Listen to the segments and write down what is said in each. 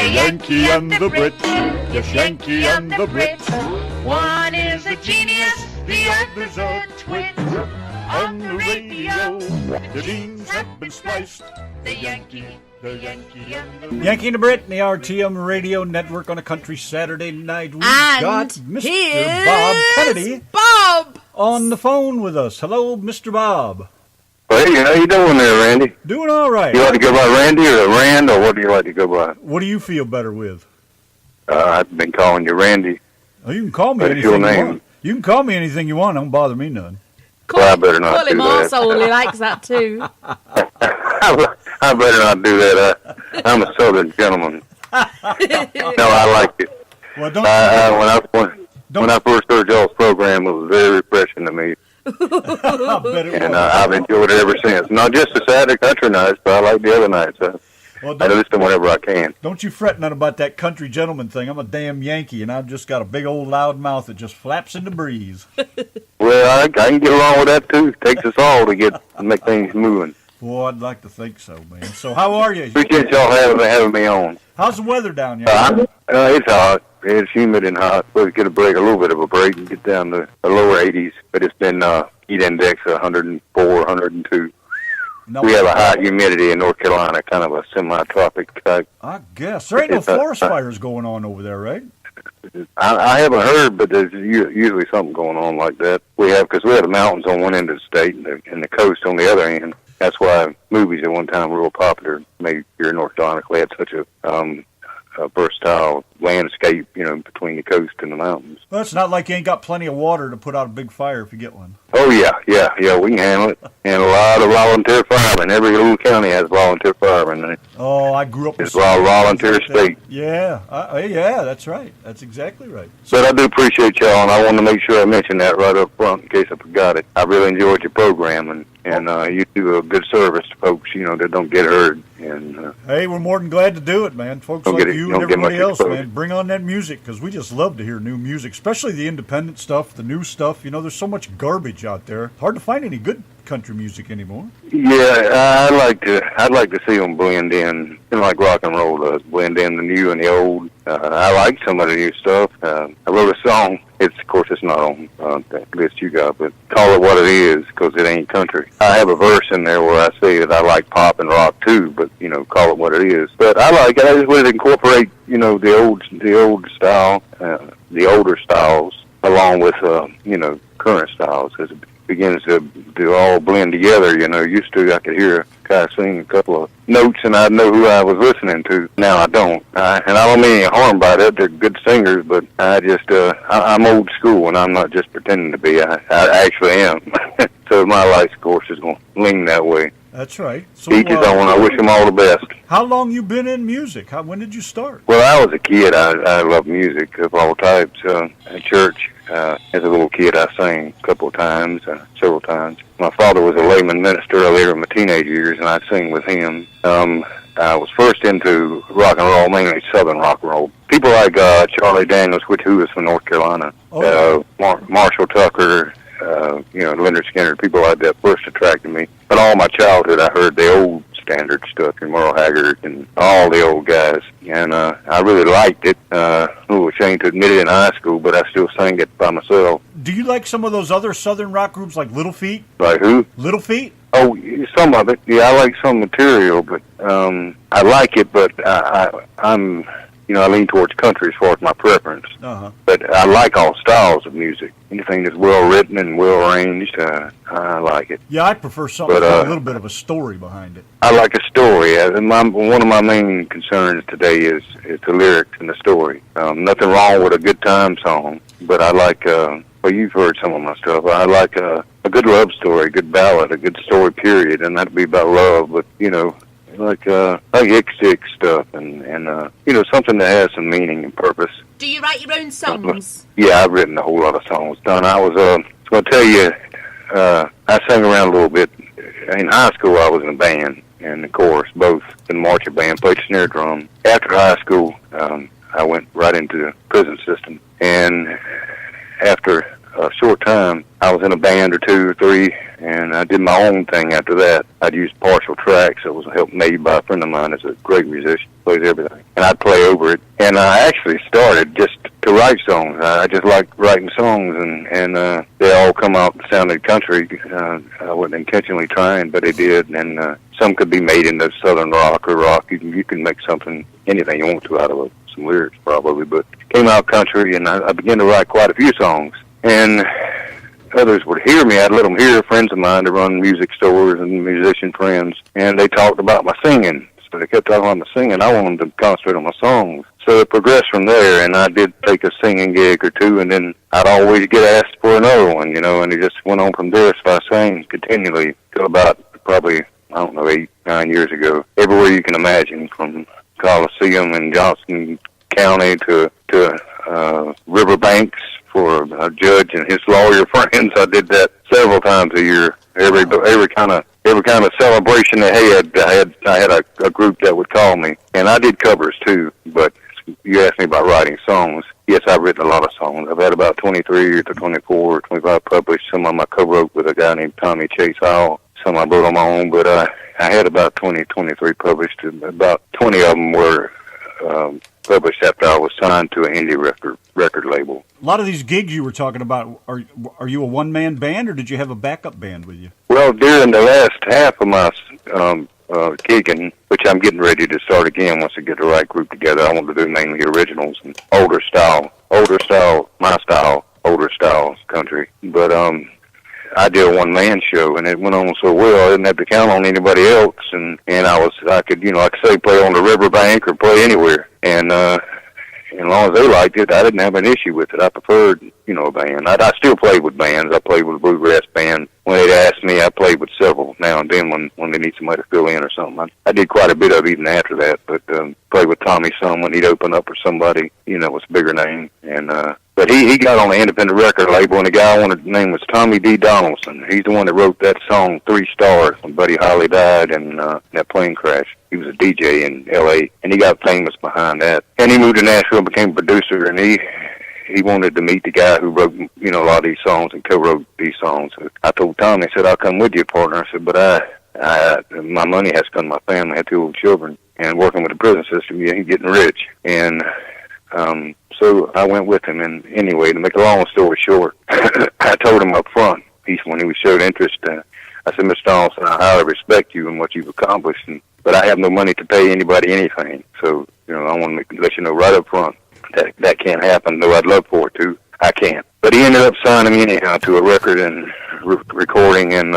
The Yankee and the Brit. Yes, Yankee and the Brit. One is a genius, the other's a twit. On the radio, the beans have been spliced. The Yankee and the Brit and the RTM Radio Network on a country Saturday night. We've got Mr. Bob Kennedy on the phone with us. Hello, Mr. Bob. Hey, how you doing there, Randy? Doing all right. You like to go by Randy or Rand, or what do you like to go by? What do you feel better with? I've been calling you Randy. Oh, you can call me anything you want. You can call me anything you want. Don't bother me none. Well, I better not do that. Call him arsehole. He likes that too. I better not do that. I'm a Southern gentleman. No, I like it. Well, when I first heard y'all's program, it was very refreshing to me. I bet it and was. I've enjoyed it ever since. Not just the Saturday country nights, but I like the other nights. I listen whenever I can. Don't you fret none about that country gentleman thing. I'm a damn Yankee, and I've just got a big old loud mouth that just flaps in the breeze. Well, I can get along with that, too. It takes us all to make things moving. Boy, I'd like to think so, man. So how are you? Appreciate y'all having me on. How's the weather down here? It's hot. It's humid and hot. We'll get a little bit of a break and get down to the lower 80s. But it's been heat index 104, 102. No, we have a high humidity in North Carolina, kind of a semi-tropic type. I guess. There ain't no forest fires going on over there, right? I haven't heard, but there's usually something going on like that. Because we have the mountains on one end of the state and the coast on the other end. That's why movies at one time were real popular. Maybe here in North Carolina, we had such a versatile landscape, between the coast and the mountains. Well, it's not like you ain't got plenty of water to put out a big fire if you get one. Oh, yeah, we can handle it. And a lot of volunteer firemen. Every little county has volunteer firemen. Oh, I grew up with it's a volunteer state. Yeah, that's right. That's exactly right. But I do appreciate y'all, and I want to make sure I mention that right up front in case I forgot it. I really enjoyed your program, and you do a good service to folks, that don't get heard. And hey, we're more than glad to do it, man. Folks like you and everybody else, man, bring on that music, because we just love to hear new music, especially the independent stuff, the new stuff. There's so much garbage out there. Hard to find any good country music anymore. Yeah, I'd like to see them blend in, like rock and roll does, blend in the new and the old. I like some of the new stuff. I wrote a song. Of course, it's not on that list you got, but Call It What It Is, because it ain't country. I have a verse in there where I say that I like pop and rock too, but call it what it is. But I like it. I just wanted to incorporate, the old style, the older styles, along with current styles, because it begins to all blend together. Used to I could hear a guy sing a couple of notes and I'd know who I was listening to. Now I don't. And I don't mean any harm by that. They're good singers, but I'm old school, and I'm not just pretending to be. I actually am. So my life course is going to lean that way. That's right. So, each his own. I wish them all the best. How long you been in music? When did you start? Well, I was a kid. I loved music of all types. At church, as a little kid, I sang a couple of times, several times. My father was a layman minister later in my teenage years, and I'd sing with him. I was first into rock and roll, mainly Southern rock and roll. People like Charlie Daniels, who was from North Carolina, Marshall Tucker, Leonard Skinner, people like that first attracted me. But all my childhood, I heard the old standard stuff, and Merle Haggard and all the old guys. And I really liked it. A little ashamed to admit it in high school, but I still sang it by myself. Do you like some of those other Southern rock groups like Little Feat? Like who? Little Feat? Oh, some of it. Yeah, I like some material, but I like it, but I'm... I lean towards country as far as my preference. Uh-huh. But I like all styles of music. Anything that's well-written and well-arranged, I like it. Yeah, I prefer something with a little bit of a story behind it. I like a story. One of my main concerns today is the lyrics and the story. Nothing wrong with a good time song, but I like, you've heard some of my stuff. I like a good love story, a good ballad, a good story, period, and that'd be about love, but, like hick-stick stuff and something that has some meaning and purpose. Do you write your own songs? Yeah, I've written a whole lot of songs. I was going to tell you, I sang around a little bit. In high school, I was in a band and the chorus, both in the marching band, played snare drum. After high school, I went right into the prison system, and after a short time. I was in a band or two or three, and I did my own thing after that. I'd use partial tracks that was helped made by a friend of mine that's a great musician, plays everything. And I'd play over it. And I actually started just to write songs. I just liked writing songs, and they all come out sounded country. I wasn't intentionally trying, but they did. And some could be made into southern rock or rock. You can make something, anything you want to out of it. Some lyrics probably, but came out country, and I began to write quite a few songs. And others would hear me. I'd let them hear. Friends of mine to run music stores and musician friends, and they talked about my singing. So they kept talking about my singing. I wanted them to concentrate on my songs. So it progressed from there, and I did take a singing gig or two, and then I'd always get asked for another one, and it just went on from there. So I sang continually till about probably, 8, 9 years ago. Everywhere you can imagine, from Coliseum in Johnson County to Riverbanks for a judge and his lawyer friends. I did that several times a year. Every kind of celebration they had, I had a group that would call me, and I did covers too. But you asked me about writing songs. Yes, I've written a lot of songs. I've had about 23 to 24 or 25 published. Some of them I co-wrote with a guy named Tommy Chase Howell. Some I wrote on my own, but I had about 23 published. About 20 of them were published after I was signed to an indie record label. A lot of these gigs you were talking about, are you a one-man band, or did you have a backup band with you? Well, during the last half of my gigging, which I'm getting ready to start again once I get the right group together, I want to do mainly originals and older style, my style, older styles country. But I did a one-man show, and it went on so well I didn't have to count on anybody else, and I could say play on the riverbank or play anywhere, and as long as they liked it, I didn't have an issue with it. I preferred, a band. I still play with bands. I played with a bluegrass band. When they'd asked me, I played with several now and then when they need somebody to fill in or something. I did quite a bit of it even after that, but played with Tommy some when he'd open up for somebody, was a bigger name. And but he got on the independent record label, and the guy I wanted to name was Tommy D. Donaldson. He's the one that wrote that song 3 Stars when Buddy Holly died in that plane crash. He was a DJ in L.A., and he got famous behind that. And he moved to Nashville and became a producer, and he wanted to meet the guy who wrote, a lot of these songs and co-wrote these songs. So I told Tommy, I said, I'll come with you, partner. I said, but my money has to come to my family. I have 2 old children, and working with the prison system, he's getting rich. And so I went with him, and anyway, to make a long story short, I told him up front, when he showed interest, I said, Mr. Donaldson, I highly respect you and what you've accomplished, but I have no money to pay anybody anything. So, I want to let you know right up front that can't happen, though I'd love for it to. I can't. But he ended up signing me anyhow to a record and recording and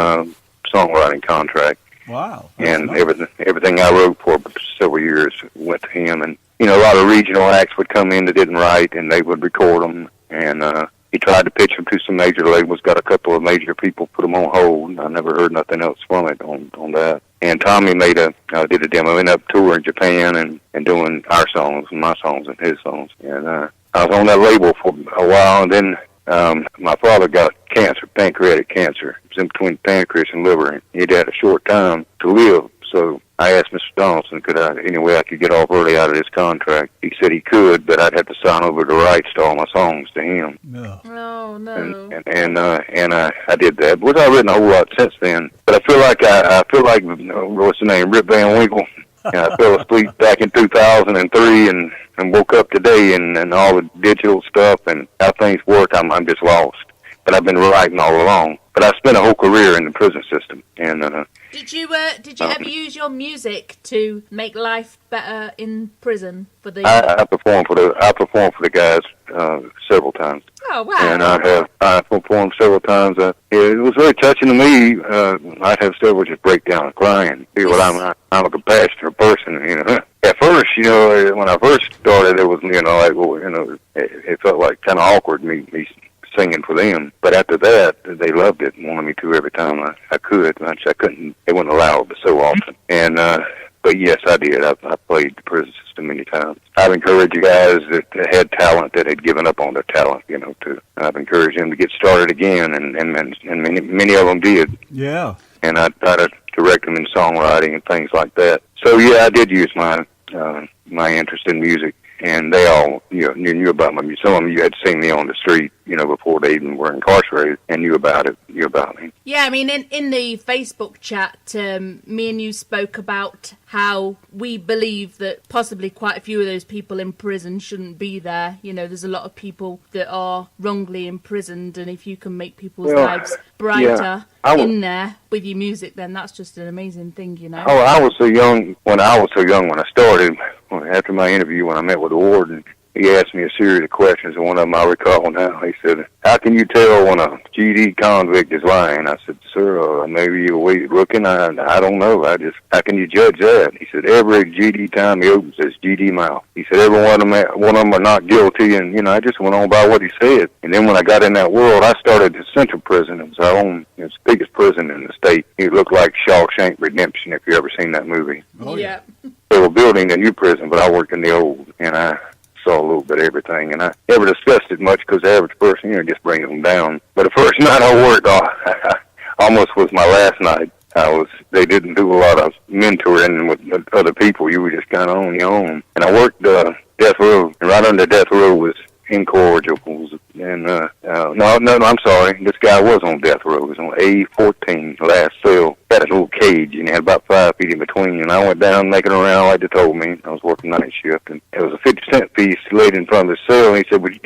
songwriting contract. Wow. And nice. everything I wrote for several years went to him. And, a lot of regional acts would come in that didn't write, and they would record them. And he tried to pitch them to some major labels, got a couple of major people, put them on hold. I never heard nothing else from it on that. And Tommy did a demo, ended up touring Japan and doing our songs and my songs and his songs. And I was on that label for a while, and then my father got cancer, pancreatic cancer. It was in between pancreas and liver, and he'd had a short time to live. So I asked Mr. Donaldson, any way I could get off early out of this contract. He said he could, but I'd have to sign over the rights to all my songs to him. No. Oh, no. And I did that. Which I've written a whole lot since then. But I feel like what's the name, Rip Van Winkle. I fell asleep back in 2003 and woke up today, and all the digital stuff and how things work, I'm just lost. But I've been writing all along. But I spent a whole career in the prison system, and did you ever use your music to make life better in prison for the? I performed for the guys several times. Oh wow! And I performed several times. It was very touching to me. I'd have several just break down and crying. I'm a compassionate person. At first, when I first started, it was it felt like kind of awkward me singing for them. But after that, they loved it and wanted me to every time I could. Which I couldn't. They wouldn't allow it so often. And but yes, I did. I played the prison system many times. I've encouraged you guys that had talent that had given up on their talent. I've encouraged them to get started again, and many of them did. Yeah. And I try to direct them in songwriting and things like that. So yeah, I did use my interest in music and they all, knew about my music. Some of them you had seen me on the street, before they even were incarcerated, and knew about me. Yeah, I mean, in the Facebook chat, me and you spoke about how we believe that possibly quite a few of those people in prison shouldn't be there. There's a lot of people that are wrongly imprisoned, and if you can make people's lives brighter in there with your music, then that's just an amazing thing, Oh, I was so young when I started. After my interview, when I met with the warden, he asked me a series of questions, and one of them I recall now. He said, "How can you tell when a GD convict is lying?" I said, "Sir, maybe you're looking. I don't know. How can you judge that?" He said, "Every GD time he opens his GD mouth." He said, "Every one of them are not guilty," and I just went on by what he said. And then when I got in that world, I started at Central Prison. It was our own, it's the biggest prison in the state. It looked like Shawshank Redemption, if you ever seen that movie. Oh yeah. They were building a new prison, but I worked in the old, and I saw a little bit of everything, and I never discussed it much because the average person, just brings them down. But the first night I worked, almost was my last night. They didn't do a lot of mentoring with other people. You were just kind of on your own. And I worked death row, and right under death row was incorrigibles. And no, I'm sorry. This guy was on death row. He was on A14, last cell. Had a little cage, and he had about 5 feet in between. And I went down, making around like they told me. I was working night shift, and it was a 50-cent piece laid in front of the cell. And he said, "Would you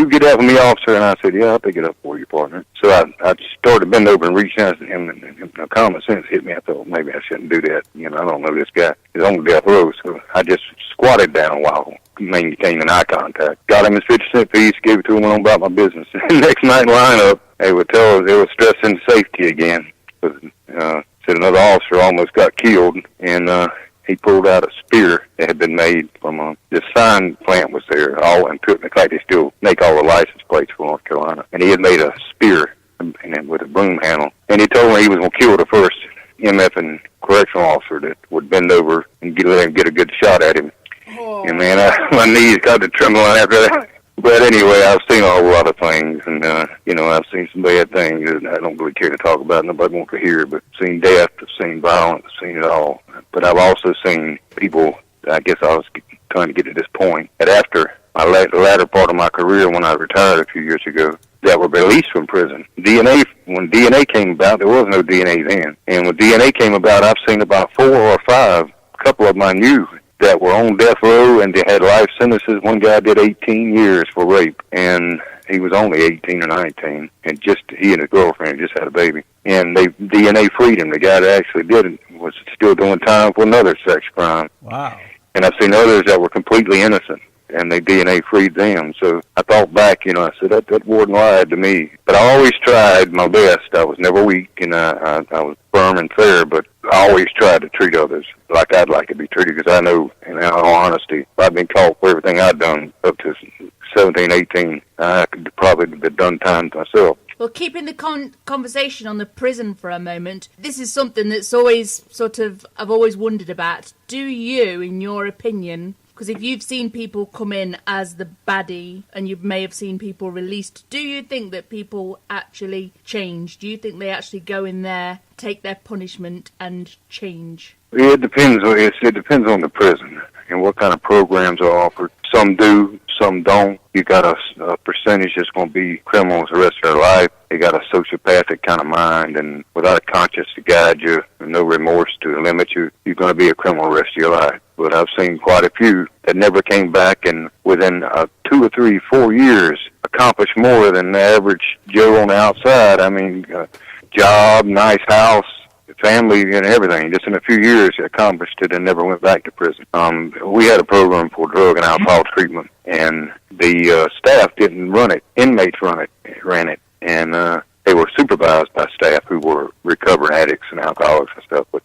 get that for me, officer?" And I said, "Yeah, I'll pick it up for you, partner." So I started to bend over and reach out to him, and common sense hit me. I thought, maybe I shouldn't do that. I don't know this guy. He's on death row, so I just squatted down a while, maintaining eye contact. Got him his 50-cent piece, gave it to him, went on about my business. Next night in lineup, they would tell us they were stressing safety again. Said another officer almost got killed, and he pulled out a spear that had been made from this sign plant was there. In fact, they still make all the license plates for North Carolina. And he had made a spear and with a broom handle. And he told me he was going to kill the first MF and correctional officer that would bend over and let him get a good shot at him. Oh. And man, my knees got to trembling after that. But anyway, I've seen a whole lot of things, and, I've seen some bad things that I don't really care to talk about. Nobody wants to hear, but I've seen death, I've seen violence, I've seen it all. But I've also seen people, I guess I was trying to get to this point, that after my latter part of my career, when I retired a few years ago, that were released from prison. When DNA came about, there was no DNA then. And when DNA came about, I've seen about 4 or 5, a couple of them I knew, that were on death row, and they had life sentences. One guy did 18 years for rape, and he was only 18 or 19, and he and his girlfriend just had a baby. And they DNA freed him. The guy that actually did it was still doing time for another sex crime. Wow. And I've seen others that were completely innocent, and they DNA freed them. So I thought back, I said, that warden lied to me. But I always tried my best. I was never weak, and I was firm and fair, but I always tried to treat others like I'd like to be treated, because I know, in all honesty, if I'd been caught for everything I'd done up to 17, 18, I could probably have done time to myself. Well, keeping the conversation on the prison for a moment, this is something that's always I've always wondered about. Do you, in your opinion, because if you've seen people come in as the baddie and you may have seen people released, do you think that people actually change? Do you think they actually go in there, take their punishment and change? It depends. It depends on the prison and what kind of programs are offered. Some do, some don't. You got a percentage that's going to be criminals the rest of their life. They got a sociopathic kind of mind, and without a conscience to guide you, and no remorse to limit you, you're going to be a criminal the rest of your life. But I've seen quite a few that never came back, and within 2 or 3, 4 years, accomplished more than the average Joe on the outside. I mean, job, nice house, family, and everything. Just in a few years, accomplished it and never went back to prison. We had a program for drug and alcohol treatment, and the staff didn't run it. Inmates ran it, and they were supervised by staff who were recovering addicts and alcoholics and stuff. But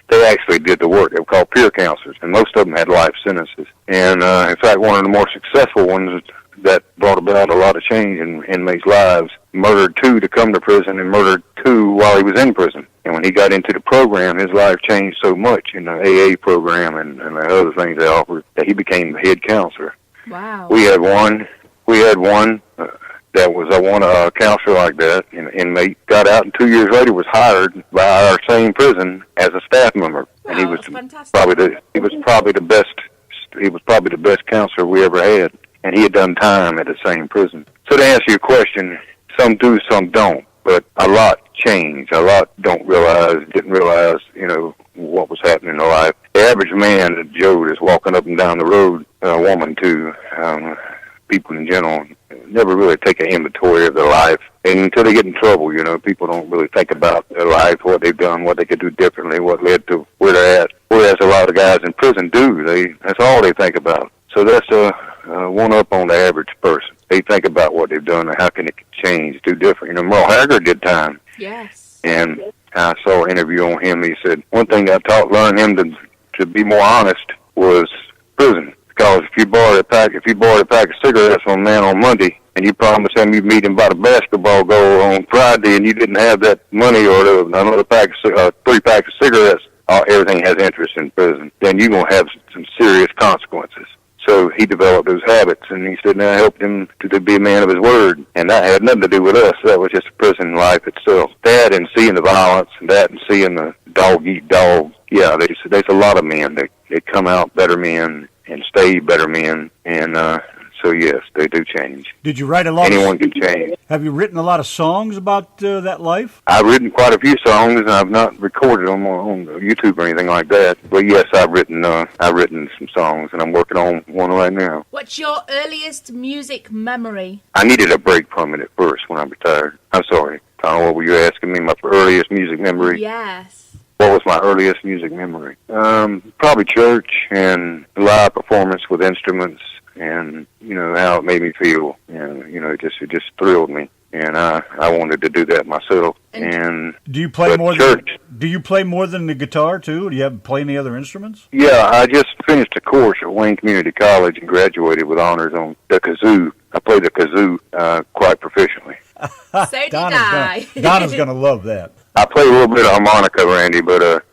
they actually did the work. They were called peer counselors, and most of them had life sentences. And in fact, one of the more successful ones that brought about a lot of change in inmates' lives murdered 2 to come to prison and murdered 2 while he was in prison. And when he got into the program, his life changed so much in the AA program and the other things they offered that he became the head counselor. Wow. We had one that was a counselor like that, an inmate, got out, and 2 years later was hired by our same prison as a staff member. Wow, and he was fantastic. probably the best he was probably the best counselor we ever had, and he had done time at the same prison. So to answer your question, some do, some don't, but a lot change. A lot didn't realize, what was happening in their life. The average man, Joe, is walking up and down the road, a woman too, people in general, never really take an inventory of their life. And until they get in trouble, people don't really think about their life, what they've done, what they could do differently, what led to where they're at. Whereas a lot of guys in prison do. That's all they think about. So that's one up on the average person. They think about what they've done and how can it change, do different. Merle Haggard did time. Yes. And I saw an interview on him. He said, one thing I learned him to be more honest was prison. Because if you borrowed a pack of cigarettes from a man on Monday, and you promised him you'd meet him by the basketball goal on Friday, and you didn't have that money or another three packs of cigarettes, everything has interest in prison. Then you're going to have some serious consequences. So he developed those habits, and he said, I helped him to be a man of his word. And that had nothing to do with us. That was just prison life itself. That and seeing the violence, that and seeing the dog eat dog. Yeah, there's a lot of men that come out better men and stay better men. And so, yes, they do change. Did you write a lot? Anyone can change. Have you written a lot of songs about that life? I've written quite a few songs, and I've not recorded them on YouTube or anything like that. But yes, I've written some songs, and I'm working on one right now. What's your earliest music memory? I needed a break from it at first when I retired. I'm sorry, Tom, what were you asking me? My earliest music memory? Yes. What was my earliest music memory? Probably church and live performance with instruments, and how it made me feel. It just thrilled me, and I wanted to do that myself. And do you play more church? Do you play more than the guitar too? Do you play any other instruments? Yeah, I just finished a course at Wayne Community College and graduated with honors on the kazoo. I play the kazoo quite proficiently. So did I. Donna's gonna love that. I play a little bit of harmonica, Randy, but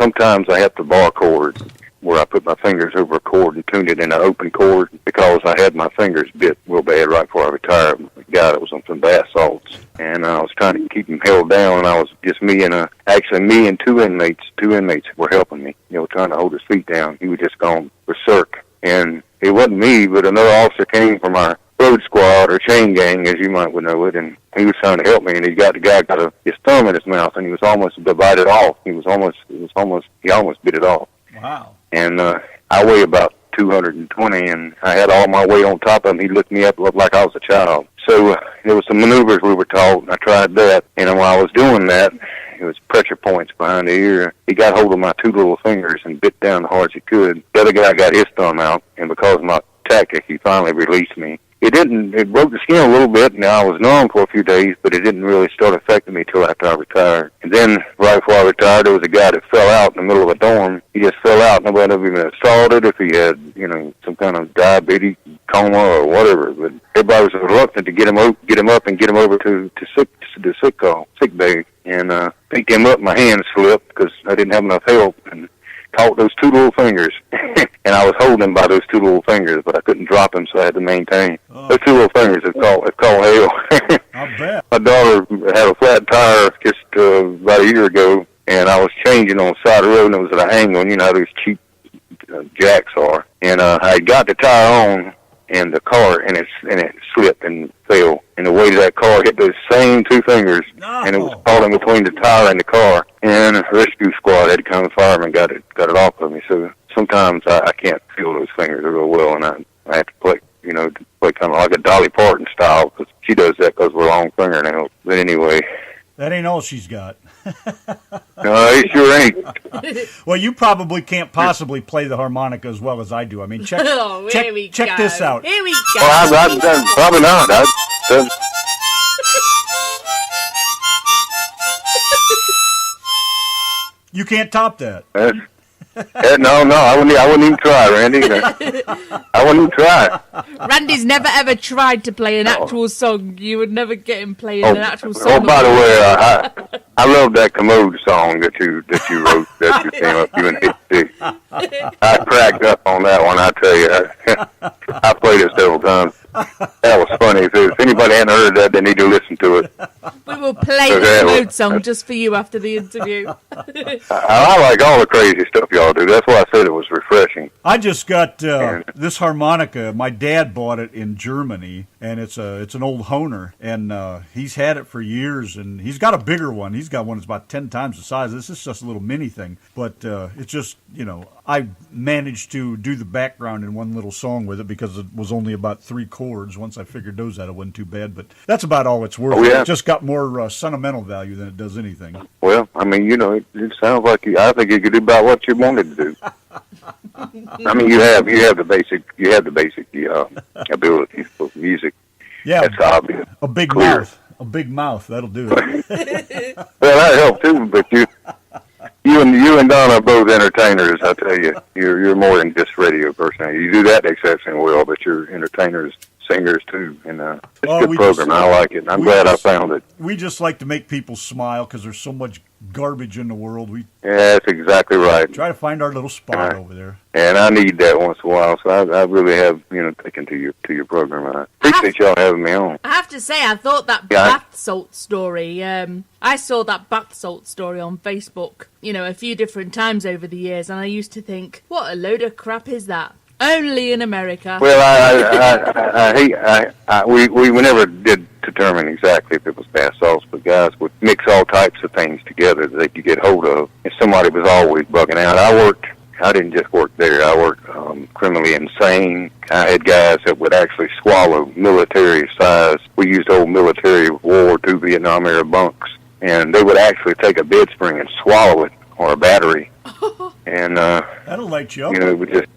sometimes I have to bar chords where I put my fingers over a chord and tune it in an open chord because I had my fingers bit real bad right before I retired. A guy that was on some bath salts, and I was trying to keep him held down, and I was just me and two inmates. Two inmates were helping me, trying to hold his feet down. He was just gone berserk, and it wasn't me, but another officer came from our road squad or chain gang, as you might would know it, and he was trying to help me, and the guy got his thumb in his mouth, and he was almost divided off. He almost bit it off. Wow. And I weigh about 220, and I had all my weight on top of him. He looked me up, looked like I was a child. So there was some maneuvers we were taught, and I tried that. And while I was doing that, it was pressure points behind the ear. He got hold of my two little fingers and bit down as hard as he could. The other guy got his thumb out, and because of my tactic, he finally released me. It broke the skin a little bit, and I was numb for a few days, but it didn't really start affecting me till after I retired. And then, right before I retired, there was a guy that fell out in the middle of a dorm. He just fell out. Nobody ever even saw it, if he had, some kind of diabetes, coma, or whatever. But everybody was reluctant to get him up and get him over to sick bay. And picked him up, my hand slipped because I didn't have enough help, and caught those two little fingers. And I was holding him by those two little fingers, but I couldn't drop him, so I had to maintain. Oh. Those two little fingers have called hell. I bet. My daughter had a flat tire just about a year ago, and I was changing on the side of the road, and it was at an angle, and you know how those cheap jacks are. And I got the tire on, and the car, and it slipped and fell. And the weight of that car hit those same two fingers, and it was caught in between the tire and the car. And the rescue squad had to come, and firemen got it off of me. So sometimes I can't feel those fingers real well, and I have to play kind of like a Dolly Parton style, because she does that because we're long fingernails. But anyway. That ain't all she's got. No, it sure ain't. Well, you probably can't possibly play the harmonica as well as I do. I mean, check this out. Here we go. Well, I've done, probably not. I've done. You can't top that. No, I wouldn't even try, Randy. I wouldn't even try. Randy's never ever tried to play an actual song. You would never get him playing an actual song. Oh, by the way, I love that Commode song that you wrote, that you came up, you and Hit. I cracked up on that one, I tell you. I played it several times. That was funny. If anybody hadn't heard that, they need to listen to it. We will play the Commode song just for you after the interview. I like all the crazy stuff y'all do. That's why I said it was refreshing. I just got this harmonica. My dad bought it in Germany, and it's an old Hohner, and he's had it for years, and he's got a bigger one. He's got one that's about 10 times the size. This is just a little mini thing, but it's just, I managed to do the background in one little song with it because it was only about 3 chords. Once I figured those out, it wasn't too bad, but that's about all it's worth. Oh, yeah. It just got more sentimental value than it does anything. Well, I mean, it sounds like I think you could do about what you wanted to do. I mean, you have the basic abilities for music. Yeah, that's obvious. A big clear. mouth, that'll do it. Well, that helps too, but you and Don are both entertainers. I tell you, you're more than just radio personality. You do that exceptionally well, but you're entertainers, singers too, and it's a good program. I like it. I'm glad I found it. We just like to make people smile because there's so much garbage in the world. Yeah, that's exactly right. Try to find our little spot over there. And I need that once in a while, so I really have taken to your program. I appreciate y'all having me on. I have to say, I thought that bath salt story. I saw that bath salt story on Facebook, a few different times over the years, and I used to think, what a load of crap is that? Only in America. Well, we never did determine exactly if it was bath salts, but guys would mix all types of things together that they could get hold of. And somebody was always bugging out. I didn't just work there. I worked criminally insane. I had guys that would actually swallow military size. We used old military World War II Vietnam era bunks, and they would actually take a bed spring and swallow it, or a battery. And that'll light you up.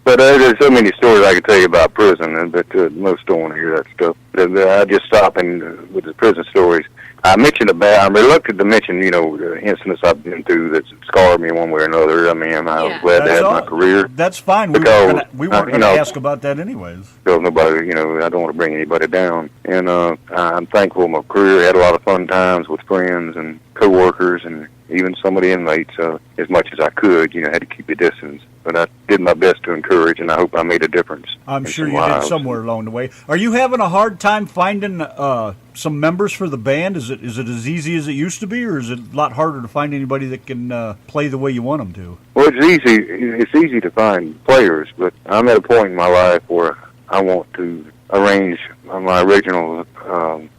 But there's so many stories I could tell you about prison, but most don't want to hear that stuff. I just stop with the prison stories. I'm reluctant to mention, the incidents I've been through that scarred me one way or another. I mean, I was glad to have my career. That's fine. We weren't going to ask about that anyways. So nobody, I don't want to bring anybody down. And I'm thankful for my career. I had a lot of fun times with friends and coworkers and even some of the inmates. As much as I could, had to keep a distance. But I did my best to encourage, and I hope I made a difference. I'm sure you did somewhere along the way. Are you having a hard time finding some members for the band? Is it as easy as it used to be, or is it a lot harder to find anybody that can play the way you want them to? Well, it's easy. It's easy to find players, but I'm at a point in my life where I want to arrange my original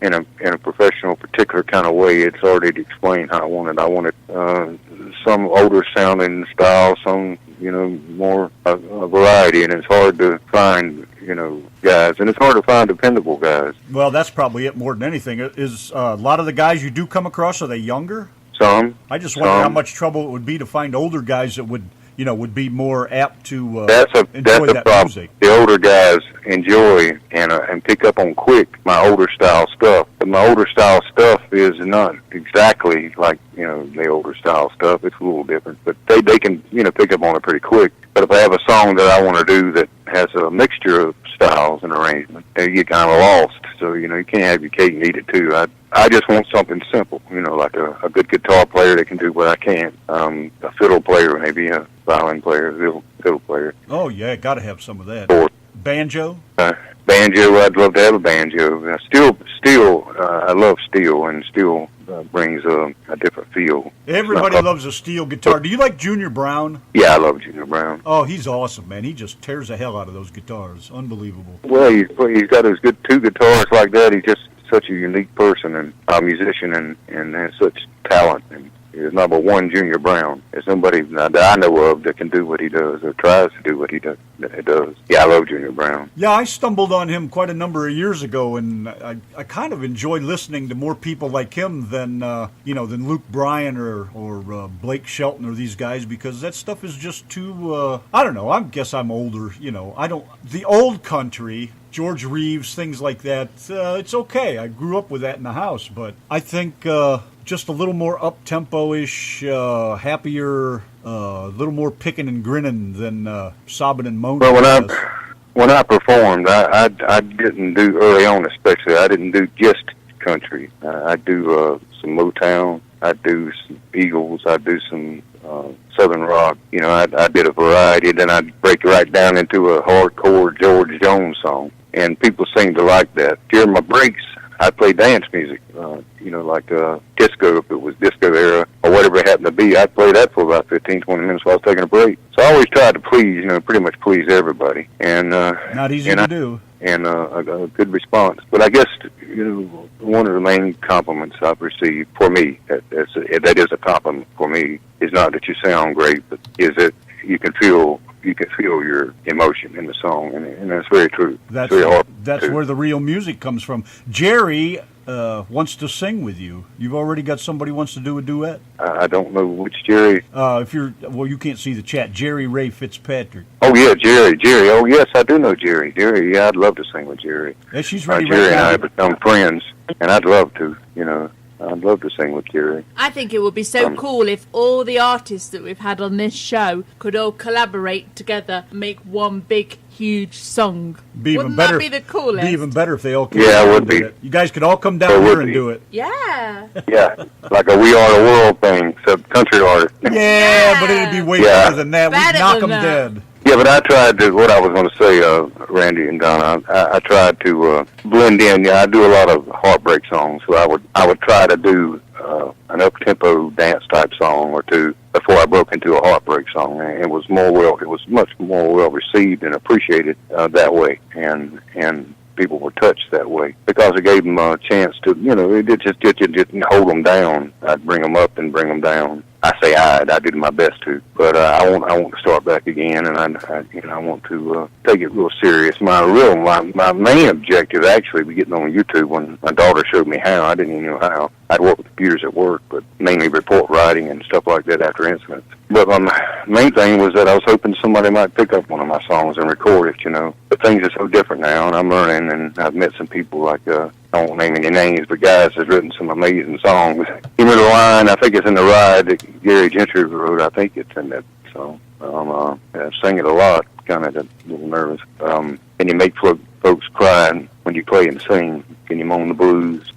in a professional, particular kind of way. It's already to explain how I want it. I want it some older sounding style, some more a variety, and it's hard to find guys, and it's hard to find dependable guys. Well, that's probably it more than anything. Is a lot of the guys you do come across, are they younger? Some. I just wonder how much trouble it would be to find older guys that would be more apt to enjoy that problem. Music. The older guys enjoy and pick up on quick my older style stuff. But my older style stuff is not exactly like the older style stuff. It's a little different, but they can pick up on it pretty quick. But if I have a song that I want to do that has a mixture of styles and arrangement, you get kind of lost. So you can't have your cake and eat it too. I just want something simple, like a good guitar player that can do what I can. A fiddle player, maybe a violin player, fiddle player. Oh yeah, got to have some of that. Or banjo. Banjo, I'd love to have a banjo. Steel, I love steel, and steel brings a different feel. Everybody loves a steel guitar. Do you like Junior Brown? Yeah, I love Junior Brown. Oh, he's awesome, man. He just tears the hell out of those guitars. Unbelievable. Well, he's got his two guitars like that. He's just such a unique person and a musician and has such talent. And there's number one Junior Brown. There's nobody that I know of that can do what he does or tries to do what he does. Yeah, I love Junior Brown. Yeah, I stumbled on him quite a number of years ago, and I kind of enjoy listening to more people like him than Luke Bryan or Blake Shelton or these guys, because that stuff is just too. I don't know. I guess I'm older. The old country. George Reeves, things like that, it's okay. I grew up with that in the house, but I think just a little more up-tempo-ish, happier, a little more picking and grinning than sobbing and moaning. Well, when I performed, I didn't do, early on especially, I didn't do just country. I do some Motown, I do some Eagles, I do some Southern rock. I did a variety, then I'd break right down into a hardcore George Jones song. And people seem to like that. During my breaks, I play dance music, like disco, if it was disco era, or whatever it happened to be. I'd play that for about 15, 20 minutes while I was taking a break. So I always tried to please, pretty much please everybody. And not easy to do. And a good response. But I guess, one of the main compliments I've received for me, that is a compliment for me, is not that you sound great, but is that you can feel your emotion in the song, and that's very true. That's very hard that's where the real music comes from. Jerry wants to sing with you. You've already got somebody who wants to do a duet? I don't know which Jerry. You can't see the chat. Jerry Ray Fitzpatrick. Oh, yeah, Jerry. Oh, yes, I do know Jerry. Jerry, yeah, I'd love to sing with Jerry. Yeah, she's ready Jerry right and now. I have become friends, and I'd love to, I'd love to sing with Jerry. I think it would be so cool if all the artists that we've had on this show could all collaborate together and make one big, huge song. Wouldn't that be the coolest? Be even better if they all came Yeah, down it would and be. did it. You guys could all come down here and do it. Yeah. Yeah, like a We Are the World thing, except country artist. Yeah, but it'd be way better than that. We'd knock them dead. Yeah, but I tried to, what I was going to say, Randy and Donna, I tried to blend in. Yeah, I do a lot of heartbreak songs, so I would try to do an up-tempo dance-type song or two before I broke into a heartbreak song. And it was much more well-received and appreciated that way, and people were touched that way because it gave them a chance to, it just didn't hold them down. I'd bring them up and bring them down. I say I did my best to, but I want to start back again, and I want to take it real serious. My main objective actually was getting on YouTube when my daughter showed me how. I didn't even know how. I'd work with computers at work, but mainly report writing and stuff like that after incidents. But my main thing was that I was hoping somebody might pick up one of my songs and record it, But things are so different now, and I'm learning, and I've met some people like, I won't name any names, but guys has written some amazing songs. Even the line, I think it's in the ride that Gary Gentry wrote, I think it's in that song. I sing it a lot, kind of a little nervous. Can you make folks cry when you play and sing? Can you moan the blues?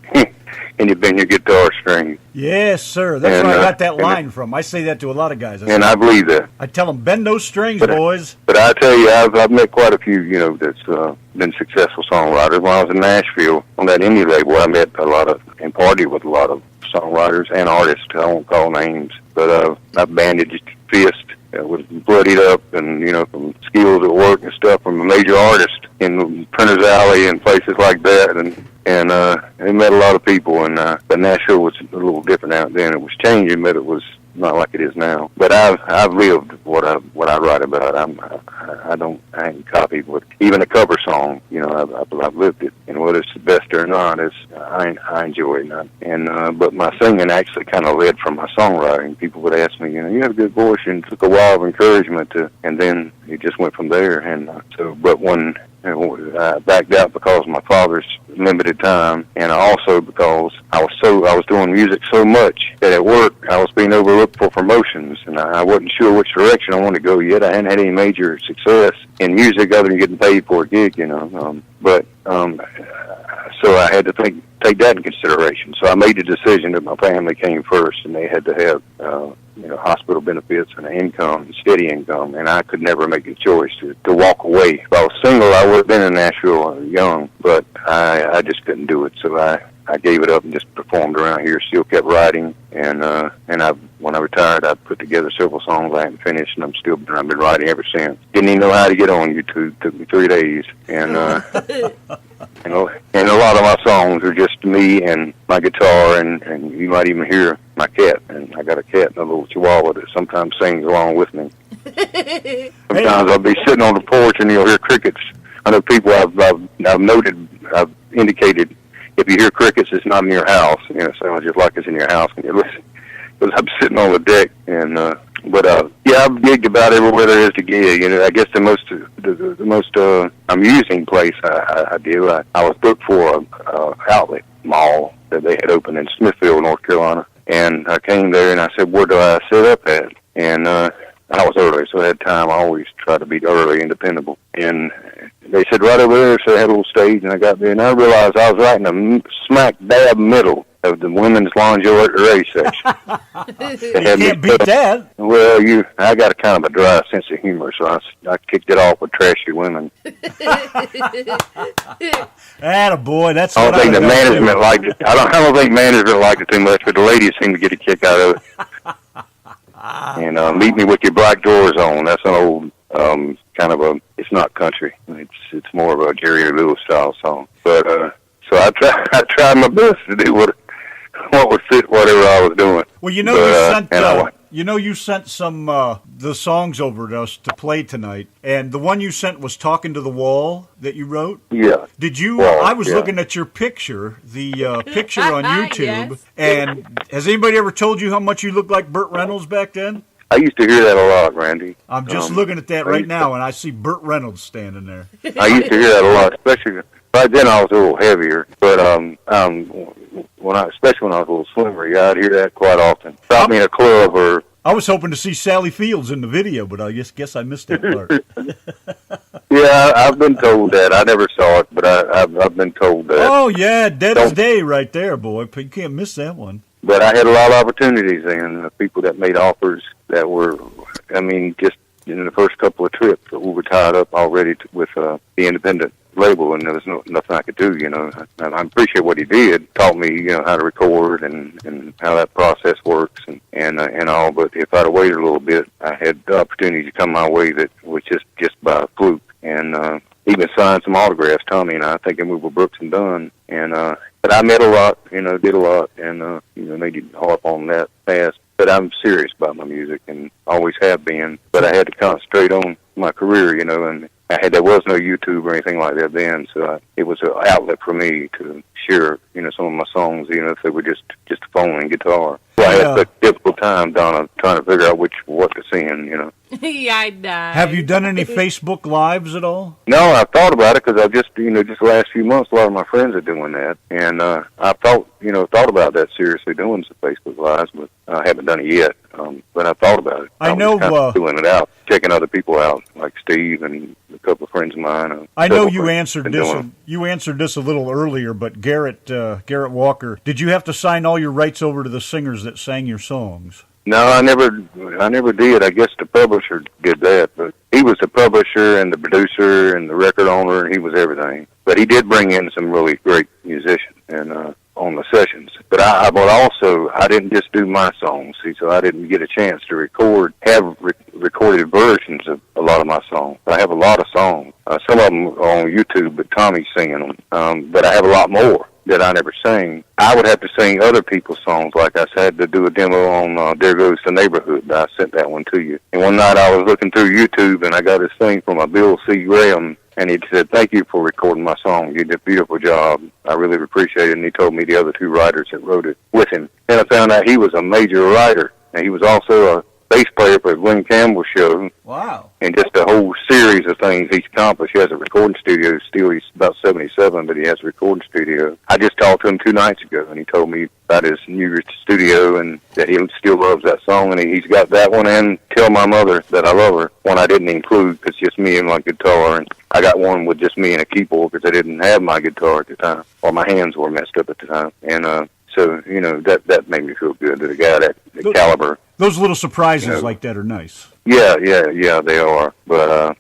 And you bend your guitar string. Yes, sir. That's where I got that line from. I say that to a lot of guys. I believe that. I tell them, bend those strings, boys. But I tell you, I've met quite a few, that's been successful songwriters. When I was in Nashville on that indie label, I met and partied with a lot of songwriters and artists. I won't call names, but I bandaged fist. Was bloodied up and, from skills at work and stuff from a major artist in Printer's Alley and places like that. And I met a lot of people, and but Nashville was a little different out then. It was changing, but it was not like it is now. But I've lived what I write about. I ain't copied what even a cover song. I've lived it, and whether it's the best or not, I enjoy it. And but my singing actually kind of led from my songwriting. People would ask me, you have a good voice, and it took a while of encouragement and then it just went from there. And but when I backed out because of my father's limited time, and also because I was doing music so much that at work I was being overlooked for promotions, and I wasn't sure which direction I wanted to go yet. I hadn't had any major success in music other than getting paid for a gig, so I had to take that in consideration. So I made the decision that my family came first, and they had to have hospital benefits and an income, steady income, and I could never make a choice to walk away. If I was single, I would have been in Nashville young, but I just couldn't do it. So I gave it up and just performed around here. Still kept writing, and when I retired, I put together several songs I hadn't finished, and I've been writing ever since. Didn't even know how to get on YouTube. Took me 3 days, and and a lot of my songs are just me and my guitar, and you might even hear my cat. And I got a cat, a little Chihuahua, that sometimes sings along with me. Sometimes I'll be sitting on the porch and you'll hear crickets. I know people I've indicated, if you hear crickets, it's not in your house. It sounds just like it's in your house when you listen. Because I'm sitting on the deck, and but I've gigged about everywhere there is to gig. I guess the most amusing place I do. I was booked for a outlet mall that they had opened in Smithfield, North Carolina, and I came there and I said, "Where do I set up at?" And I was early, so I had time. I always try to be early and dependable. And they said, right over there. So they had a little stage, and I got there, and I realized I was right in the smack dab middle of the women's lingerie at the race section. You can't beat that. Well, I got a kind of a dry sense of humor, so I kicked it off with trashy women. Attaboy, that's I what don't think the I management liked it. I don't think management liked it too much, but the ladies seem to get a kick out of it. And Meet Me With Your Black Drawers On. That's an old kind of a. It's not country. It's more of a Jerry Lewis style song. But so I tried my best to do what would fit whatever I was doing. Well, you sent some the songs over to us to play tonight, and the one you sent was "Talking to the Wall" that you wrote. Yeah. Did you? Well, I was looking at your picture, the picture on YouTube, Yes. and has anybody ever told you how much you looked like Burt Reynolds back then? I used to hear that a lot, Randy. I'm just looking at that right now, and I see Burt Reynolds standing there. I used to hear that a lot, especially right then. I was a little heavier, but especially when I was a little slimmer, yeah, I'd hear that quite often. Stop me in a club or. I was hoping to see Sally Fields in the video, but I guess I missed that part. Yeah, I've been told that. I never saw it, but I've been told that. Oh yeah, Dead as Day right there, boy. You can't miss that one. But I had a lot of opportunities, and people that made offers that were, just in the first couple of trips, we were tied up already with the independent label, and there was nothing I could do, And I appreciate what he did. Taught me, how to record and how that process works and all. But if I'd have waited a little bit, I had the opportunity to come my way that was just by fluke. And even signed some autographs, Tommy and I thinking we were Brooks and Dunn. And but I met a lot, did a lot, and they didn't harp on that fast. But I'm serious about my music and always have been. But I had to concentrate on my career, and there was no YouTube or anything like that then, so it was an outlet for me to share, some of my songs, if they were just a phone and guitar. So I had such a difficult time, Donna, trying to figure out what to sing, Yeah, I know. Have you done any Facebook Lives at all? No, I've thought about it because I've just the last few months, a lot of my friends are doing that, and I've thought about that seriously, doing some Facebook Lives, but I haven't done it yet. But I've thought about it. I know, kind of doing it out, checking other people out, like Steve and a couple of friends of mine. I know you answered this. You answered this a little earlier, but Garrett Walker, did you have to sign all your rights over to the singers that sang your songs? No, I never did. I guess the publisher did that, but he was the publisher and the producer and the record owner, and he was everything. But he did bring in some really great musicians and on the sessions. But I didn't just do my songs, see, so I didn't get a chance to recorded versions of a lot of my songs. I have a lot of songs. Some of them are on YouTube, but Tommy's singing them. But I have a lot more that I never sang. I would have to sing other people's songs, like I had to do a demo on There Goes the Neighborhood. I sent that one to you. And one night I was looking through YouTube, and I got this thing from a Bill C. Graham, and he said, "Thank you for recording my song. You did a beautiful job. I really appreciate it." And he told me the other two writers that wrote it with him. And I found out he was a major writer, and he was also a bass player for Glenn Campbell's show. Wow. And just a whole series of things he's accomplished. He has a recording studio still. He's about 77, but he has a recording studio. I just talked to him 2 nights ago, and he told me about his new studio and that he still loves that song. And he's got that one, and Tell My Mother That I Love Her, one I didn't include because just me and my guitar. And I got one with just me and a keyboard because I didn't have my guitar at the time, or my hands were messed up at the time. And so, that made me feel good that a guy that caliber. Those little surprises like that are nice. Yeah, they are. But,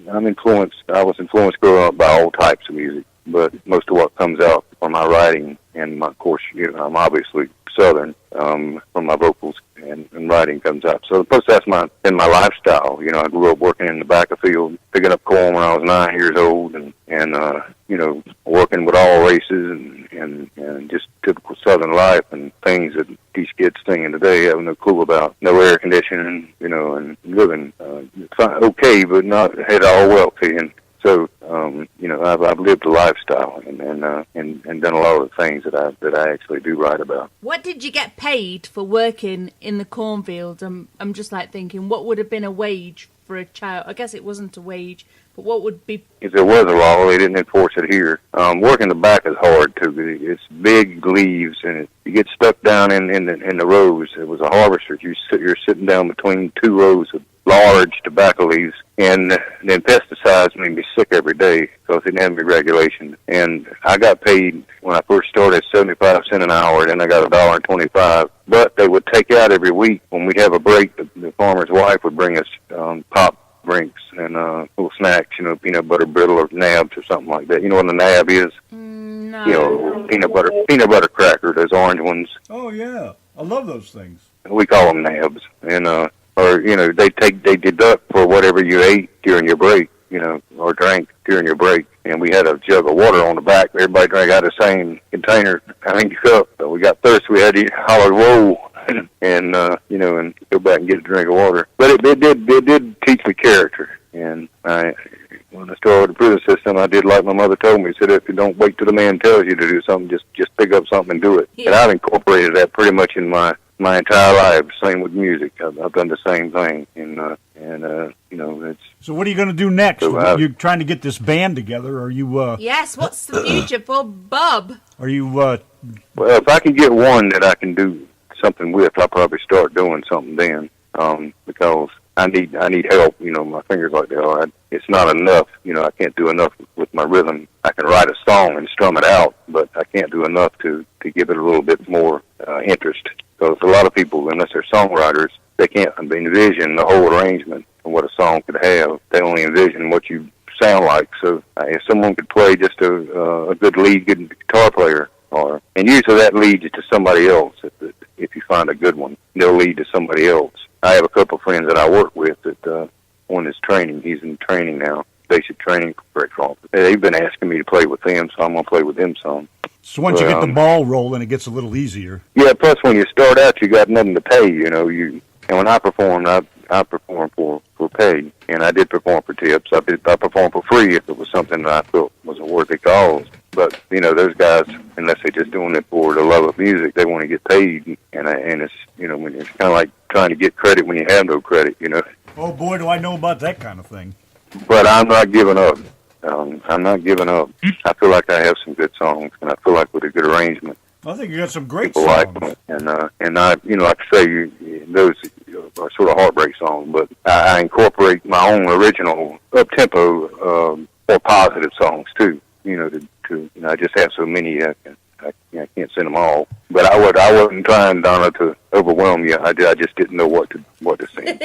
I'm influenced. I was influenced growing up by all types of music, but most of what comes out from my writing and of course, I'm obviously Southern, from my vocals and writing comes out. So plus that's been my lifestyle. I grew up working in the back of the field, picking up corn when I was 9 years old and working with all races and just typical Southern life and things that these kids singing today have no clue about. No air conditioning, and living okay, but not at all wealthy. And so, I've lived a lifestyle and done a lot of the things that I actually do write about. What did you get paid for working in the cornfield? I'm just thinking, what would have been a wage for a child? I guess it wasn't a wage, but what would be? If there was a law, they didn't enforce it here. Working the back is hard too. It's big leaves and you get stuck down in the rows. It was a harvester. You're sitting down between 2 rows of large tobacco leaves. And then pesticides made me sick every day because they didn't have any regulation. And I got paid when I first started 75 cents an hour, then I got $1.25. But they would take out every week when we'd have a break. The farmer's wife would bring us pop drinks and little snacks, peanut butter brittle or nabs or something like that. You know what a nab is? No. Peanut butter cracker, those orange ones. Oh yeah, I love those things. We call them nabs, and they deduct for whatever you ate during your break, or drank during your break. And we had a jug of water on the back. Everybody drank out of the same container, cup. So we got thirsty. We had to holler, whoa, and go back and get a drink of water. But it did teach me character. And when I started the prison system, I did like my mother told me. She said, if you don't wait till the man tells you to do something, just pick up something and do it. Yeah. And I've incorporated that pretty much in my entire life. Same with music. I've done the same thing. It's. So what are you going to do next? You're trying to get this band together. Are you? Yes. What's the future for Bob? Are you? Well, if I can get one that I can do something with, I'll probably start doing something then. Because I need help. My fingers like they are. It's not enough. I can't do enough with my rhythm. I can write a song and strum it out, but I can't do enough to give it a little bit more interest. Because a lot of people, unless they're songwriters, they can't envision the whole arrangement of what a song could have. They only envision what you sound like. So if someone could play just a good lead guitar player, and usually that leads you to somebody else. If you find a good one, they'll lead to somebody else. I have a couple of friends that I work with that one is training. He's in training now, basic training for Brit. They've been asking me to play with them, so I'm going to play with them some. So once you get the ball rolling, it gets a little easier. Yeah, plus when you start out, you got nothing to pay, And when I performed, I performed for pay, and I did perform for tips. I performed for free if it was something that I felt was a worthy cause. But, those guys, unless they're just doing it for the love of music, they want to get paid. And it's, when it's kind of like trying to get credit when you have no credit, Oh, boy, do I know about that kind of thing. But I'm not giving up. I'm not giving up. I feel like I have some good songs, and I feel like with a good arrangement. I think you got some great songs. Like them. And I, like I say, those are sort of heartbreak songs, but I incorporate my own original up-tempo, more positive songs, too. I just have so many, I can't sing them all. But I wasn't trying, Donna, to overwhelm you. I just didn't know what to sing.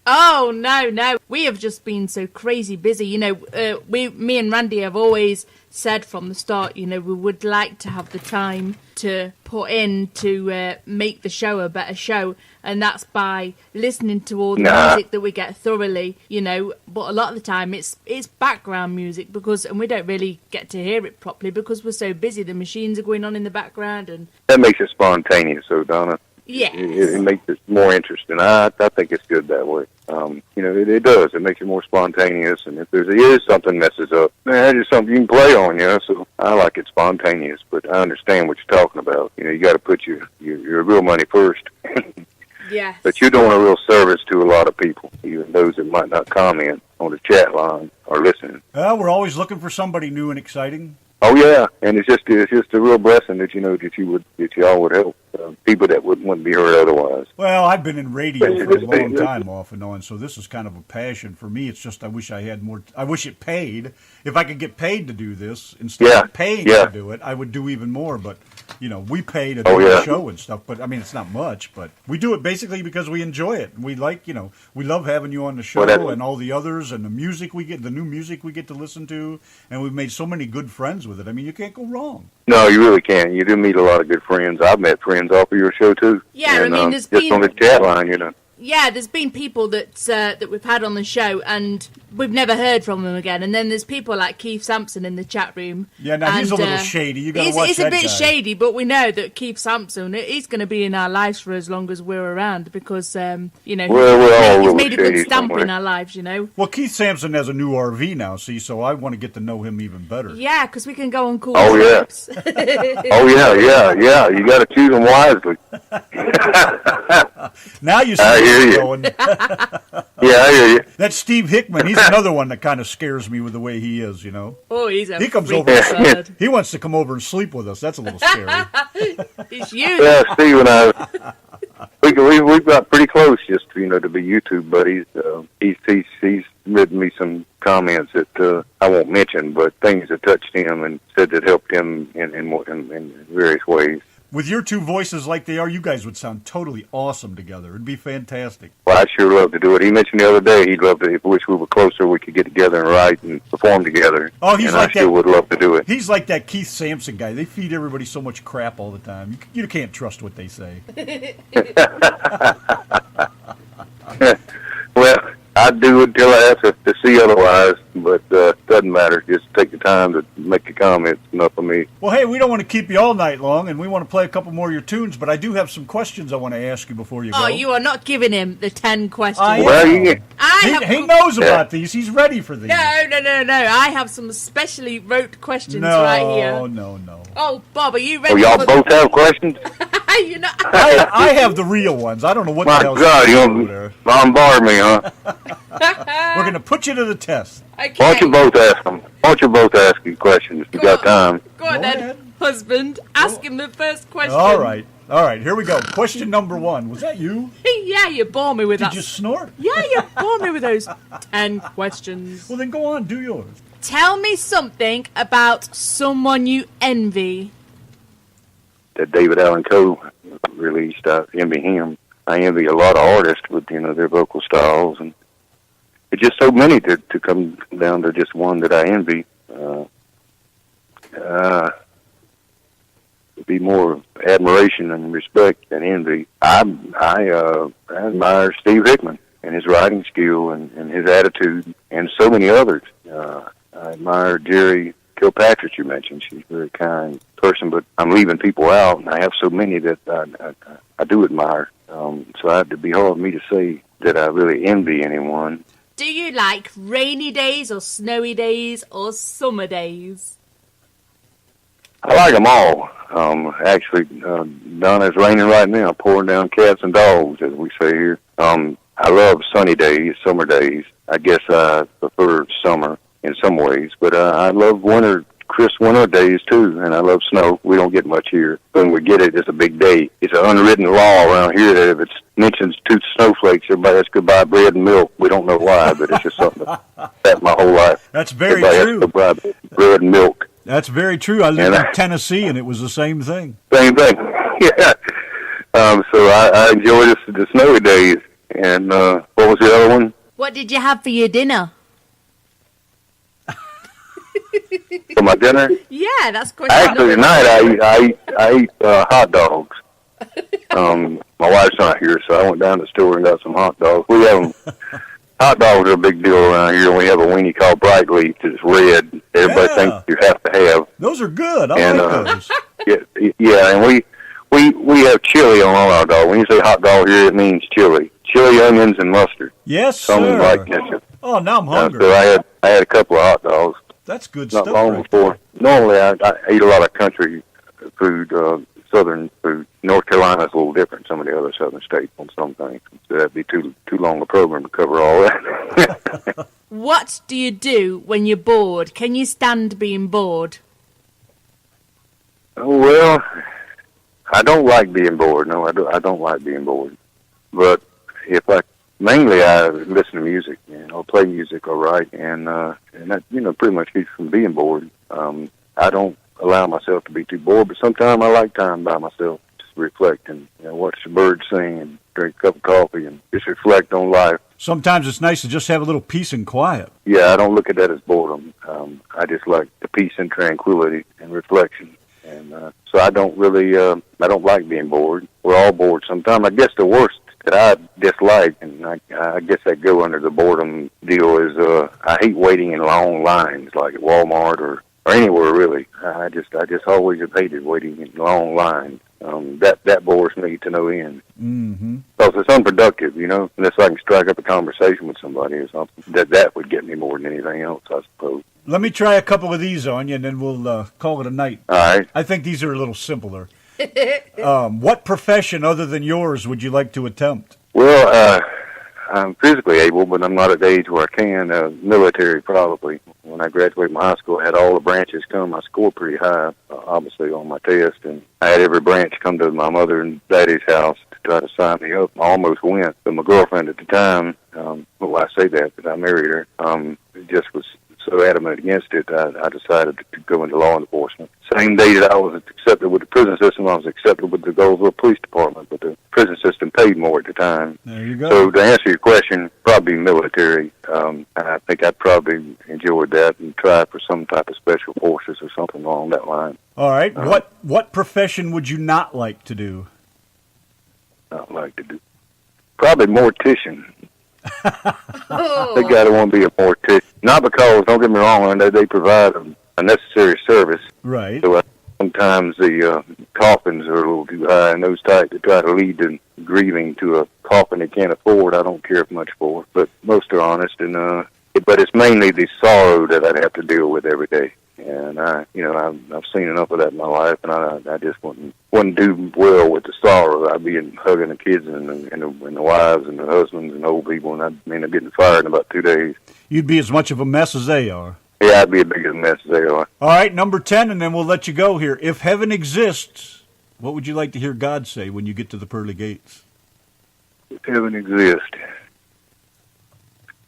Oh, no. We have just been so crazy busy. Me and Randy have always said from the start, we would like to have the time to put in to make the show a better show. And that's by listening to all the music that we get thoroughly, But a lot of the time it's background music and we don't really get to hear it properly because we're so busy. The machines are going on in the background. And that makes it spontaneous, so Donna. Yeah, it makes it more interesting. I think it's good that way. It does. It makes it more spontaneous. And if there is something messes up, it's just something you can play on. So I like it spontaneous. But I understand what you're talking about. You got to put your real money first. Yes. But you're doing a real service to a lot of people, even those that might not comment on the chat line or listening. We're always looking for somebody new and exciting. Oh yeah, and it's just a real blessing that that you all would help people that wouldn't be heard otherwise. Well, I've been in radio for a long time off and on, so this is kind of a passion for me. It's just I wish I had more. I wish it paid. If I could get paid to do this instead of paying to do it, I would do even more. But we pay to do the show and stuff. But I mean, it's not much. But we do it basically because we enjoy it. We we love having you on the show and all the others and the music we get, the new music we get to listen to, and we've made so many good friends with it. I mean, you can't go wrong. No, you really can't. You do meet a lot of good friends. I've met friends off of your show too. Yeah, and, I mean, there's just been on the chat line, Yeah, there's been people that we've had on the show and we've never heard from them again. And then there's people like Keith Sampson in the chat room. Yeah, now he's a little shady. You got to watch that that guy. He's a bit shady, but we know that Keith Sampson, he's going to be in our lives for as long as we're around because, he's made a good stamp in our lives, Well, Keith Sampson has a new RV now, see, so I want to get to know him even better. Yeah, because we can go on cool trips. Yeah. You got to choose them wisely. Now you see where you're going. Yeah, I hear you. That's Steve Hickman. He's another one that kind of scares me with the way he is, Oh, he comes over. He wants to come over and sleep with us. That's a little scary. It's you. Yeah, Steve and I, we we've got pretty close, just to be YouTube buddies. He's written me some comments that I won't mention, but things that touched him and said that helped him in various ways. With your two voices like they are, you guys would sound totally awesome together. It'd be fantastic. Well, I sure love to do it. He mentioned the other day he'd love to. If we were closer, we could get together and write and perform together. Oh, he's and like I sure would love to do it. He's like that Keith Sampson guy. They feed everybody so much crap all the time. You can't trust what they say. Well, I do until I have to see otherwise, but doesn't matter. Just take the time to make the comments. Enough for me. Well, hey, we don't want to keep you all night long, and we want to play a couple more of your tunes, but I do have some questions I want to ask you before you go. Oh, you are not giving him the 10 questions. He knows about these. He's ready for these. No. I have some specially wrote questions right here. No. Oh, Bob, are you ready? Oh, y'all both have questions? You're not. I have the real ones. I don't know what the hell's going on. Bombard me, huh? We're going to put you to the test. Okay. Why don't you both ask them? Why don't you both ask me questions if you got time? Go on then, ahead. husband. Ask him the first question. All right, here we go. Question number 1. Was that you? Yeah, you bore me with that. Did you snort? Yeah, you bore me with those 10 questions. Well, then go on, do yours. Tell me something about someone you envy. That David Allan Coe released, I envy him. I envy a lot of artists with, their vocal styles, and it's just so many to come down to just one that I envy. It'd be more of admiration and respect than envy. I admire Steve Hickman and his writing skill and his attitude, and so many others. I admire Jerry Kilpatrick, you mentioned. She's a very kind person, but I'm leaving people out, and I have so many that I do admire. So it'd be hard for me to say that I really envy anyone. Do you like rainy days or snowy days or summer days? I like them all. Actually, Donna, it's raining right now, pouring down cats and dogs, as we say here. I love sunny days, summer days. I guess I prefer summer in some ways, but I love crisp winter days too, and I love snow. We don't get much here. When we get it, it's a big day. It's an unwritten law around here that if it mentions 2 snowflakes, everybody has to buy bread and milk. We don't know why, but it's just something that my whole life. That's very everybody true. Has to buy bread and milk. That's very true. I lived in Tennessee, and it was the same thing. Same thing, yeah. So I enjoy the snowy days. And what was the other one? What did you have for your dinner? For my dinner? Yeah, that's question Actually, tonight I eat hot dogs. My wife's not here, so I went down to the store and got some hot dogs. We have hot dogs are a big deal around here, and we have a weenie called Bright Leaf that's red. Everybody thinks you have to have. Those are good. I like those. Yeah, and we have chili on all our dogs. When you say hot dog here, it means chili. Chili, onions, and mustard. Yes, sir. Like ketchup. Oh, now I'm hungry. So I had a couple of hot dogs. That's good not stuff. Not long before. Normally, I eat a lot of country food, southern food. North Carolina's a little different. Some of the other southern states on some things. So that'd be too long a program to cover all that. What do you do when you're bored? Can you stand being bored? Oh, well, I don't like being bored. No, I don't like being bored. But mainly I listen to music, or play music, or write, and that pretty much keeps from being bored. I don't allow myself to be too bored, but sometimes I like time by myself, just reflect and watch the birds sing and drink a cup of coffee and just reflect on life. Sometimes it's nice to just have a little peace and quiet. Yeah, I don't look at that as boredom. I just like the peace and tranquility and reflection. And so I don't really, I don't like being bored. We're all bored sometimes. I guess the worst that I dislike, and I guess that go under the boredom deal, is I hate waiting in long lines, like at Walmart or anywhere really. I just always have hated waiting in long lines. That bores me to no end. Mm-hmm. Because it's unproductive, unless I can strike up a conversation with somebody or something. That would get me more than anything else, I suppose. Let me try a couple of these on you, and then we'll call it a night. All right. I think these are a little simpler. What profession other than yours would you like to attempt? Well, I'm physically able, but I'm not at the age where I can. Military, probably. When I graduated from high school, I had all the branches come. I scored pretty high, obviously, on my test, and I had every branch come to my mother and daddy's house to try to sign me up. I almost went, but my girlfriend at the time, well, I say that because I married her, just was so adamant against it, I decided to go into law enforcement. Same day that I was accepted with the prison system, I was accepted with the Goldsboro Police Department, but the prison system paid more at the time. There you go. So to answer your question, probably military. I think I'd probably enjoyed that and try for some type of special forces or something along that line. All right. What profession would you not like to do? I'd like to do probably mortician. Oh. They gotta want to be a mortician. Not because, don't get me wrong, they provide a necessary service. Right. So sometimes the coffins are a little too high, and those types that try to lead to grieving to a coffin they can't afford, I don't care much for. But most are honest, and but it's mainly the sorrow that I'd have to deal with every day. And I've seen enough of that in my life, and I just wouldn't do well with the sorrow. I'd be hugging the kids and the wives and the husbands and old people, and I'd end up getting fired in about 2 days. You'd be as much of a mess as they are. Yeah, I'd be a bigger mess as they are. All right, number 10, and then we'll let you go here. If heaven exists, what would you like to hear God say when you get to the pearly gates? If heaven exists.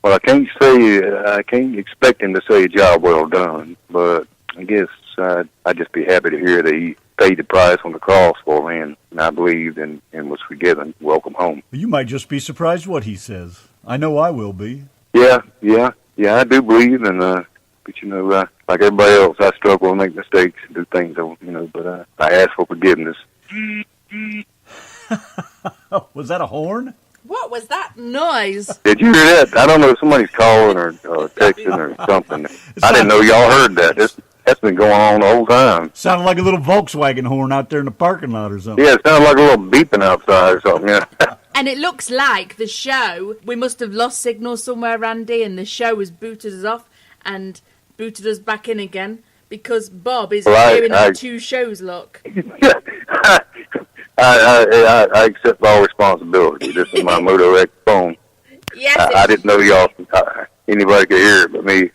Well, I can't expect him to say a job well done, but I guess I'd just be happy to hear that he paid the price on the cross for me, and I believed and was forgiven. Welcome home. You might just be surprised what he says. I know I will be. Yeah, I do believe, and but like everybody else, I struggle and make mistakes and do things, but I ask for forgiveness. Was that a horn? What was that noise? Did you hear that? I don't know if somebody's calling or texting or something. I didn't know y'all heard that. That's been going on the whole time. Sounded like a little Volkswagen horn out there in the parking lot or something. Yeah, it sounded like a little beeping outside or something, yeah. And it looks like the show, we must have lost signal somewhere, Randy, and the show has booted us off and booted us back in again because Bob is hearing our 2 shows, look. I accept all responsibility. This is my Moto X phone. Yes, I didn't know anybody could hear it but me.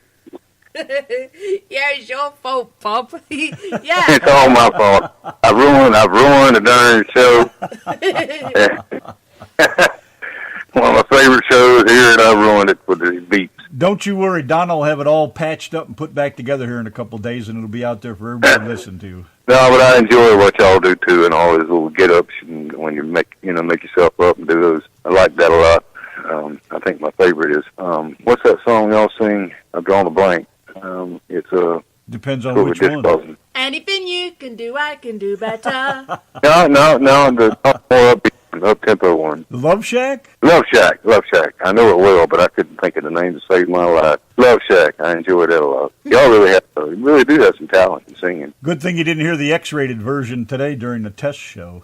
Yeah, it's your fault, Bob. Yeah. It's all my fault. I've ruined the darn show. One of my favorite shows here, and I ruined it with the beeps. Don't you worry, Donna will have it all patched up and put back together here in a couple of days, and it'll be out there for everybody to listen to. No, but I enjoy what y'all do too, and all those little get-ups, and when you make yourself up and do those. I like that a lot. I think my favorite is what's that song y'all sing? I've drawn a blank. It's depends on which one. Anything you can do, I can do better. No, the more up-tempo one. The Love Shack? Love Shack. I know it well, but I couldn't think of the name to save my life. Love Shack. I enjoy that a lot. Y'all really do have some talent in singing. Good thing you didn't hear the X-rated version today during the test show.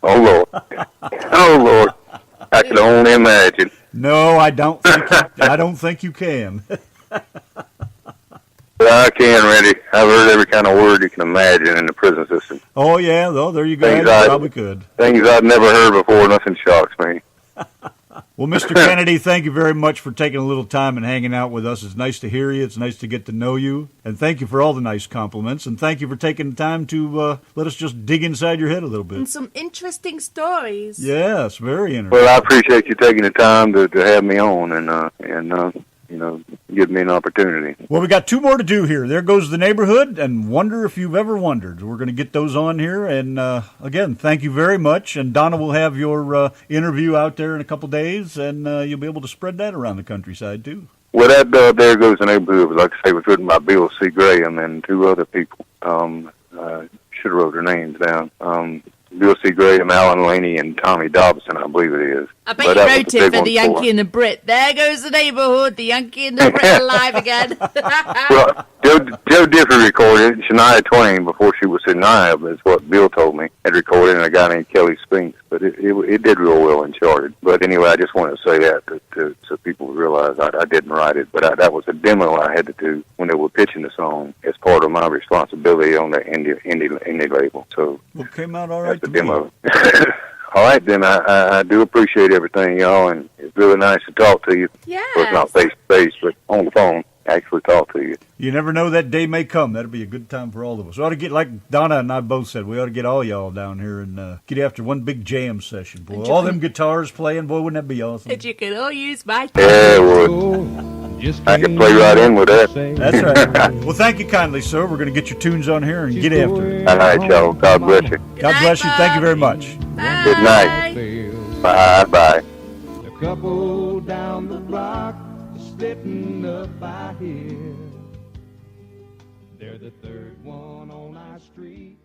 Oh, Lord. I can only imagine. No, I don't think you can. I can, Randy. I've heard every kind of word you can imagine in the prison system. Oh, yeah. Well, there you go. You probably could. Things I've never heard before. Nothing shocks me. Well, Mr. Kennedy, thank you very much for taking a little time and hanging out with us. It's nice to hear you. It's nice to get to know you. And thank you for all the nice compliments. And thank you for taking the time to let us just dig inside your head a little bit. And some interesting stories. Yes, very interesting. Well, I appreciate you taking the time to have me on and give me an opportunity. Well, we got 2 more to do here. There goes the neighborhood and Wonder If You've Ever Wondered. We're going to get those on here. And again, thank you very much. And Donna will have your interview out there in a couple days, and you'll be able to spread that around the countryside, too. Well, that There Goes the Neighborhood, like I say, was written by Bill C. Graham and 2 other people. Should have wrote their names down. Bill C. Graham, Alan Laney, and Tommy Dobson, I believe it is. I bet you wrote it for the Yankee and the Brit. There goes the neighborhood, the Yankee and the Brit alive again. Well, Joe Diffie recorded it. Shania Twain, before she was Shania, is what Bill told me, had recorded, and a guy named Kelly Spinks. But it did real well and charted. But anyway, I just wanted to say that so people realize I didn't write it. But that was a demo I had to do when they were pitching the song as part of my responsibility on the indie label. So well, it came out all right. the demo. All right, then I do appreciate everything, y'all, and it's really nice to talk to you. Yeah. Well, it's not face to face, but on the phone, actually talk to you. You never know, that day may come. That'll be a good time for all of us. We ought to get, like Donna and I both said, we ought to get all y'all down here and get after one big jam session. Boy, all them guitars playing, boy, wouldn't that be awesome? And you can all use my Yeah, it would. I can play right in with that. That's right. Well, thank you kindly, sir. We're going to get your tunes on here and get after it. All right, y'all. God bless you. God bless you. Thank you very much. Bye. Good night. Bye. The couple down the block splitting up by here. They're the third one on our street.